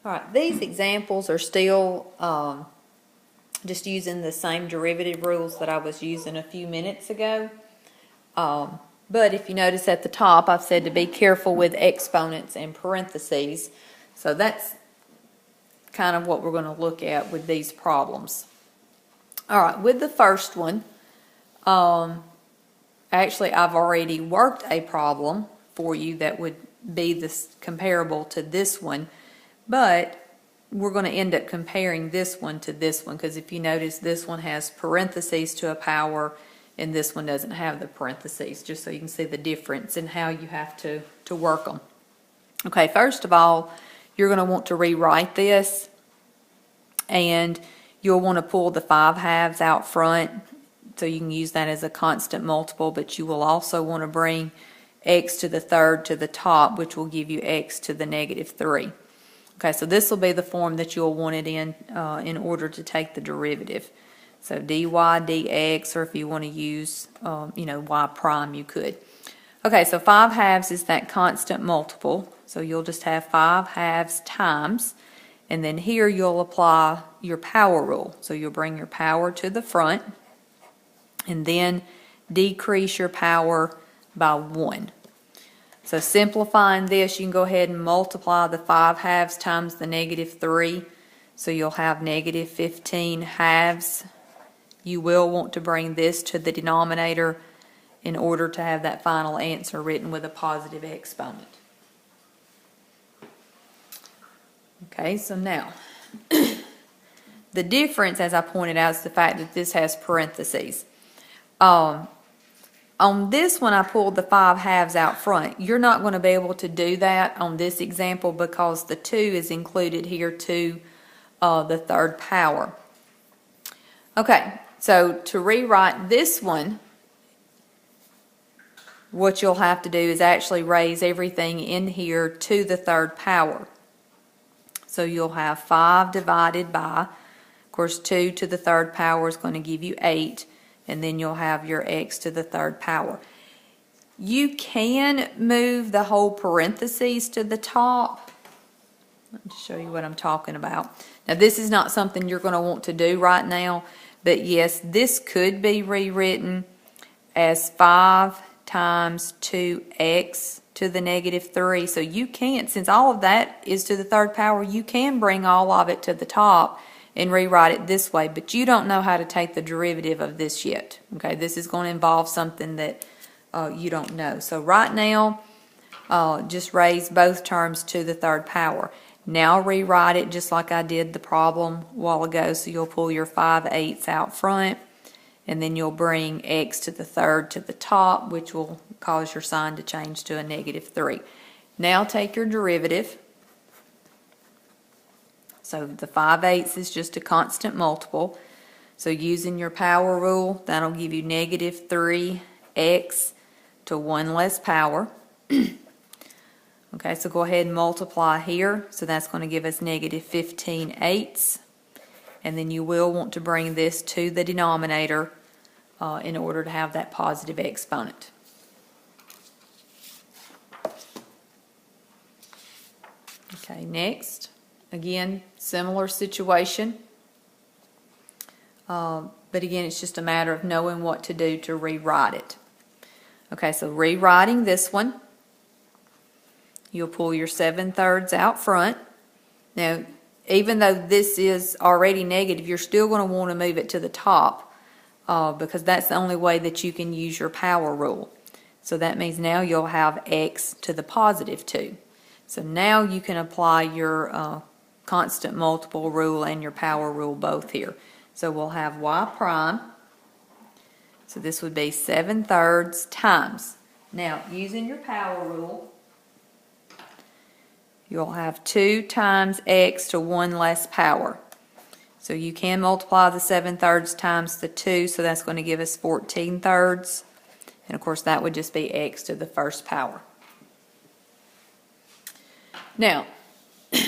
All right, these examples are still just using the same derivative rules that I was using a few minutes ago. But if you notice at the top, I've said to be careful with exponents and parentheses. So that's kind of what we're going to look at with these problems. All right, with the first one, actually I've already worked a problem for you that would be this comparable to this one, but we're going to end up comparing this one to this one, because if you notice, this one has parentheses to a power and this one doesn't have the parentheses, just so you can see the difference in how you have to work them. Okay, first of all, you're going to want to rewrite this, and you'll want to pull the 5/2 out front, so you can use that as a constant multiple, but you will also want to bring x to the third to the top, which will give you x to the -3. Okay, so this will be the form that you'll want it in order to take the derivative. So dy dx, or if you want to use, y prime, you could. Okay, so 5/2 is that constant multiple. So you'll just have 5/2 times, and then here you'll apply your power rule. So you'll bring your power to the front, and then decrease your power by 1. So simplifying this, you can go ahead and multiply the 5/2 times the -3. So you'll have -15/2. You will want to bring this to the denominator in order to have that final answer written with a positive exponent. Okay, so now, the difference, as I pointed out, is the fact that this has parentheses. On this one, I pulled the 5/2 out front. You're not going to be able to do that on this example because the 2 is included here to the third power. Okay, so to rewrite this one, what you'll have to do is actually raise everything in here to the third power. So you'll have 5 divided by, of course, 2 to the third power is going to give you 8, and then you'll have your x to the third power. You can move the whole parentheses to the top. Let me show you what I'm talking about. Now, this is not something you're going to want to do right now, but yes, this could be rewritten as 5 times 2x to the -3. So you can, since all of that is to the third power, you can bring all of it to the top and rewrite it this way, but you don't know how to take the derivative of this yet. Okay, this is going to involve something that you don't know. So right now, just raise both terms to the third power. Now rewrite it just like I did the problem a while ago. So you'll pull your 5/8 out front, and then you'll bring x to the third to the top, which will cause your sign to change to a -3. Now take your derivative. So the 5/8 is just a constant multiple. So using your power rule, that'll give you -3x to 1 less power. Okay, so go ahead and multiply here. So that's going to give us -15/8. And then you will want to bring this to the denominator in order to have that positive exponent. Okay, next. Again, similar situation. But again, it's just a matter of knowing what to do to rewrite it. Okay, so rewriting this one, you'll pull your 7/3 out front. Now, even though this is already negative, you're still going to want to move it to the top because that's the only way that you can use your power rule. So that means now you'll have x to the +2. So now you can apply your constant multiple rule and your power rule both here. So we'll have y prime. So this would be 7/3 times. Now, using your power rule, you'll have 2 times x to 1 less power. So you can multiply the 7/3 times the 2, so that's going to give us 14/3. And of course, that would just be x to the first power. Now,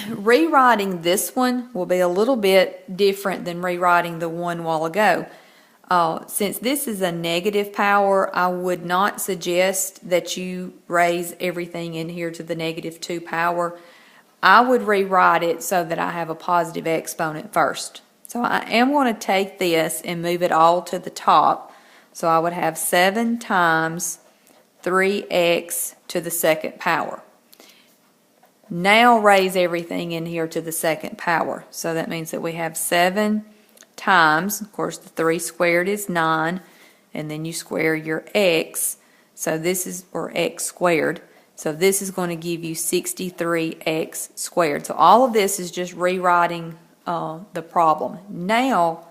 rewriting this one will be a little bit different than rewriting the one a while ago. Since this is a negative power, I would not suggest that you raise everything in here to the -2 power. I would rewrite it so that I have a positive exponent first. So I am going to take this and move it all to the top. So I would have 7 times 3x to the second power. Now raise everything in here to the second power. So that means that we have 7 times, of course the 3 squared is 9, and then you square your x. So this is, or x squared. So this is going to give you 63x squared. So all of this is just rewriting the problem. Now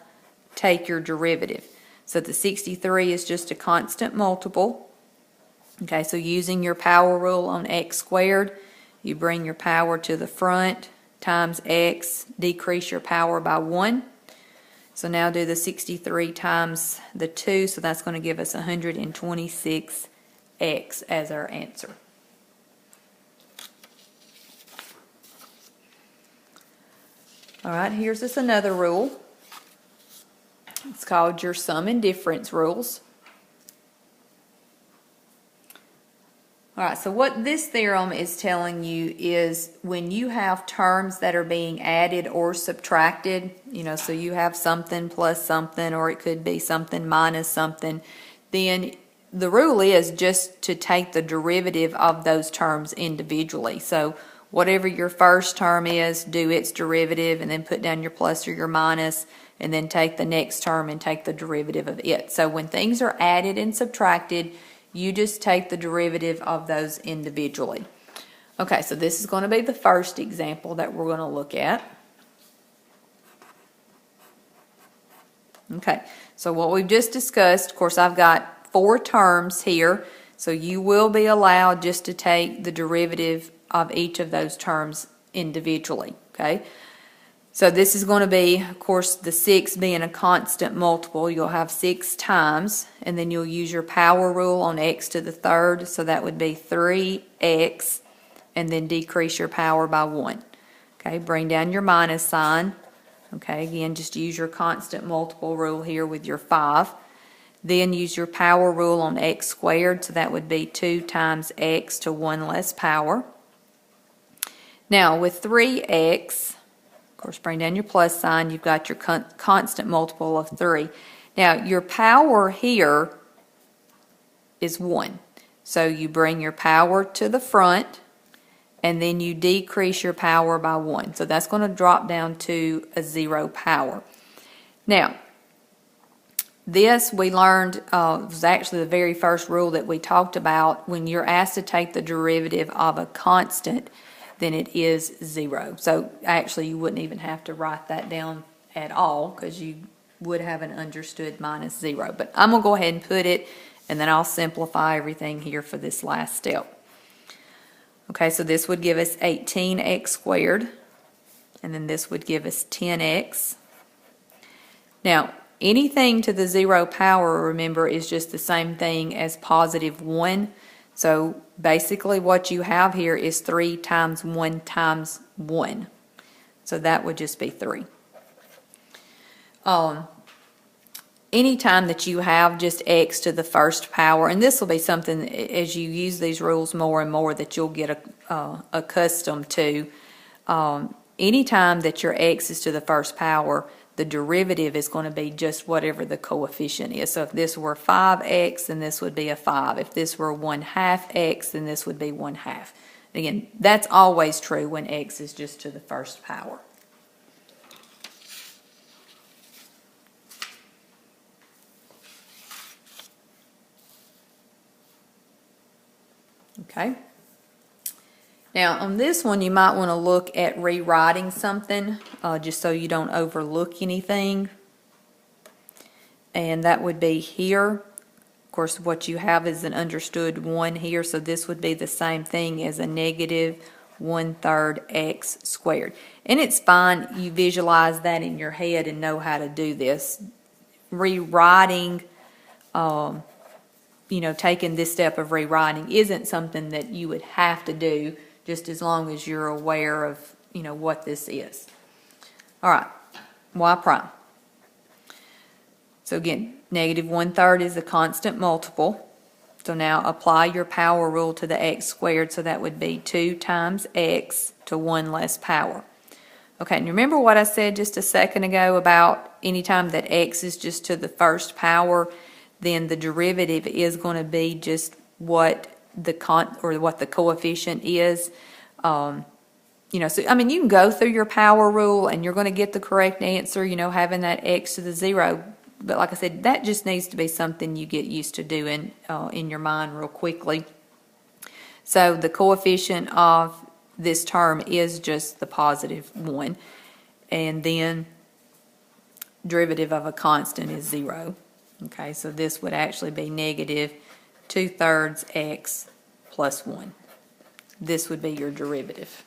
take your derivative. So the 63 is just a constant multiple. Okay, so using your power rule on x squared, you bring your power to the front, times x, decrease your power by 1. So now do the 63 times the 2, so that's going to give us 126x as our answer. All right, here's just another rule. It's called your sum and difference rules. All right, so what this theorem is telling you is when you have terms that are being added or subtracted, so you have something plus something, or it could be something minus something, then the rule is just to take the derivative of those terms individually. So whatever your first term is, do its derivative and then put down your plus or your minus, and then take the next term and take the derivative of it. So when things are added and subtracted, you just take the derivative of those individually. Okay, so this is going to be the first example that we're going to look at. Okay, so what we've just discussed, of course, I've got 4 terms here, so you will be allowed just to take the derivative of each of those terms individually. Okay, so this is going to be, of course, the 6 being a constant multiple. You'll have 6 times, and then you'll use your power rule on x to the third, so that would be 3x, and then decrease your power by 1. Okay, bring down your minus sign. Okay, again, just use your constant multiple rule here with your 5. Then use your power rule on x squared, so that would be 2 times x to 1 less power. Now, with 3x, of course, bring down your plus sign, you've got your constant multiple of 3. Now, your power here is 1. So you bring your power to the front, and then you decrease your power by 1. So that's going to drop down to a 0 power. Now, this we learned was actually the very first rule that we talked about. When you're asked to take the derivative of a constant, then it is 0. So actually you wouldn't even have to write that down at all, because you would have an understood minus 0. But I'm going to go ahead and put it, and then I'll simplify everything here for this last step. Okay, so this would give us 18x squared, and then this would give us 10x. Now, anything to the 0 power, remember, is just the same thing as positive 1. So basically what you have here is 3 times 1 times 1. So that would just be 3. Anytime that you have just x to the first power, and this will be something as you use these rules more and more that you'll get accustomed to, anytime that your x is to the first power, the derivative is going to be just whatever the coefficient is. So if this were 5x, then this would be a 5. If this were 1/2 x, then this would be 1/2. Again, that's always true when x is just to the first power. Okay. Now on this one you might want to look at rewriting something just so you don't overlook anything, and that would be here. Of course what you have is an understood 1 here, so this would be the same thing as a negative 1/3 x squared. And it's fine, you visualize that in your head and know how to do this. Rewriting, taking this step of rewriting isn't something that you would have to do, just as long as you're aware of, what this is. All right, y prime. So again, negative 1/3 is a constant multiple. So now apply your power rule to the x squared, so that would be 2 times x to 1 less power. Okay, and remember what I said just a second ago about anytime that x is just to the first power, then the derivative is going to be just what the coefficient is. You know, so I mean, you can go through your power rule and you're going to get the correct answer, you know, having that x to the 0. But like I said, that just needs to be something you get used to doing in your mind real quickly. So the coefficient of this term is just the positive 1. And then derivative of a constant is 0. Okay, so this would actually be negative 2/3 x plus 1. This would be your derivative.